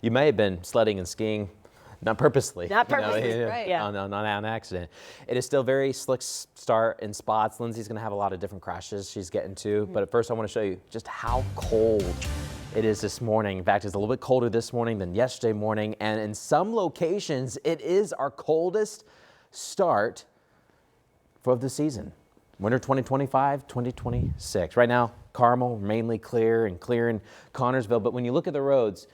You may have been sledding and skiing, not purposely. Not purposely, right. Yeah. On accident. It is still very slick start in spots. Lindsay's going to have a lot of different crashes she's getting to. But at first I want to show you just how cold it is this morning. In fact, it's a little bit colder this morning than yesterday morning. And in some locations, it is our coldest start for the season. Winter 2025, 2026. Right now, Carmel, mainly clear in Connorsville. But when you look at the roads,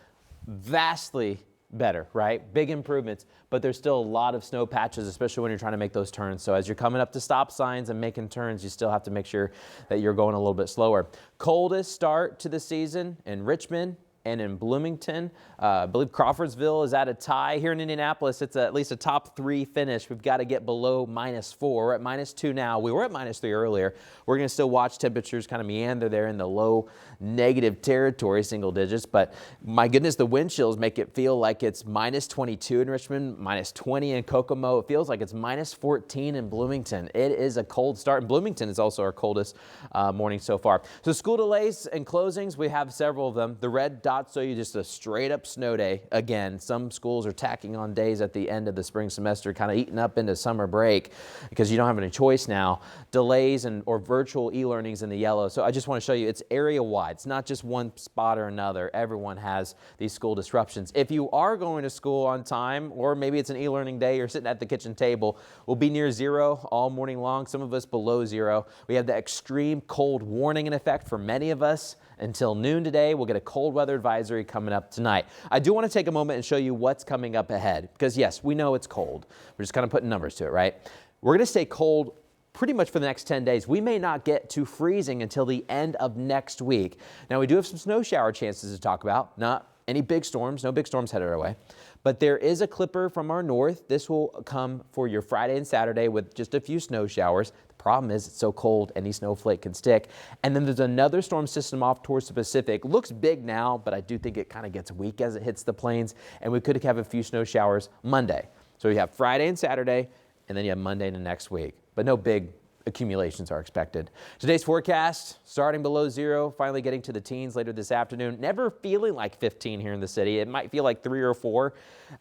vastly better, right? Big improvements, but there's still a lot of snow patches, especially when you're trying to make those turns. So as you're coming up to stop signs and making turns, you still have to make sure that you're going a little bit slower. Coldest start to the season in Richmond and in Bloomington. I believe Crawfordsville is at a tie. Here in Indianapolis, it's at least a top 3 finish. We've got to get below -4. We're at -2 now. We were at -3 earlier. We're going to still watch temperatures kind of meander there in the low negative territory, single digits. But my goodness, the wind chills make it feel like it's -22 in Richmond, -20 in Kokomo. It feels like it's -14 in Bloomington. It is a cold start. And Bloomington is also our coldest morning so far. So school delays and closings, we have several of them. The red dot so you just a straight up snow day again. Some schools are tacking on days at the end of the spring semester, kind of eating up into summer break because you don't have any choice now. Delays or virtual e-learnings in the yellow. So I just want to show you it's area wide. It's not just one spot or another. Everyone has these school disruptions. If you are going to school on time, or maybe it's an e-learning day, you're sitting at the kitchen table, we'll be near 0 all morning long. Some of us below 0. We have the extreme cold warning in effect for many of us until noon today. We'll get a cold weather advisory coming up tonight. I do want to take a moment and show you what's coming up ahead because yes, we know it's cold. We're just kind of putting numbers to it, right? We're going to stay cold pretty much for the next 10 days. We may not get to freezing until the end of next week. Now we do have some snow shower chances to talk about. Not any big storms, no big storms headed our way. But there is a clipper from our north. This will come for your Friday and Saturday with just a few snow showers. The problem is it's so cold, any snowflake can stick. And then there's another storm system off towards the Pacific. Looks big now, but I do think it kind of gets weak as it hits the plains. And we could have a few snow showers Monday. So you have Friday and Saturday, and then you have Monday into next week. But no big accumulations are expected. Today's forecast, starting below 0, finally getting to the teens later this afternoon. Never feeling like 15 here in the city. It might feel like 3 or 4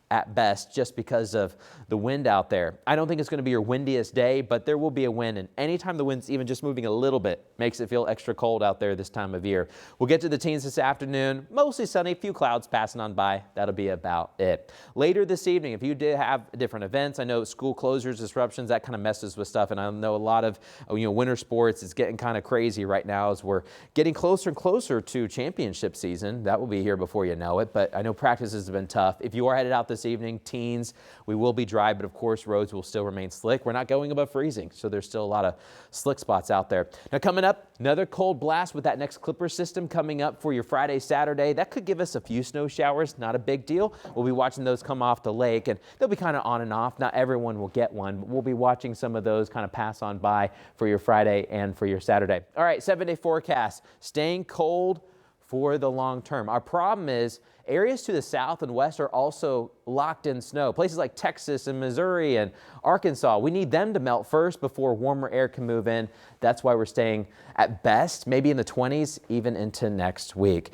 at best just because of the wind out there. I don't think it's going to be your windiest day, but there will be a wind. And anytime the wind's even just moving a little bit makes it feel extra cold out there this time of year. We'll get to the teens this afternoon. Mostly sunny, a few clouds passing on by. That'll be about it. Later this evening, if you did have different events, I know school closures, disruptions, that kind of messes with stuff. And I know a lot of winter sports is getting kind of crazy right now as we're getting closer and closer to championship season. That will be here before you know it, but I know practices have been tough. If you are headed out this evening, teens, we will be dry, but of course roads will still remain slick. We're not going above freezing, so there's still a lot of slick spots out there. Now coming up, another cold blast with that next clipper system coming up for your Friday, Saturday. That could give us a few snow showers, not a big deal. We'll be watching those come off the lake, and they'll be kind of on and off. Not everyone will get one, but we'll be watching some of those kind of pass on by for your Friday and for your Saturday. All right, 7-day forecast, staying cold for the long term. Our problem is areas to the south and west are also locked in snow. Places like Texas and Missouri and Arkansas, we need them to melt first before warmer air can move in. That's why we're staying at best, maybe in the 20s, even into next week.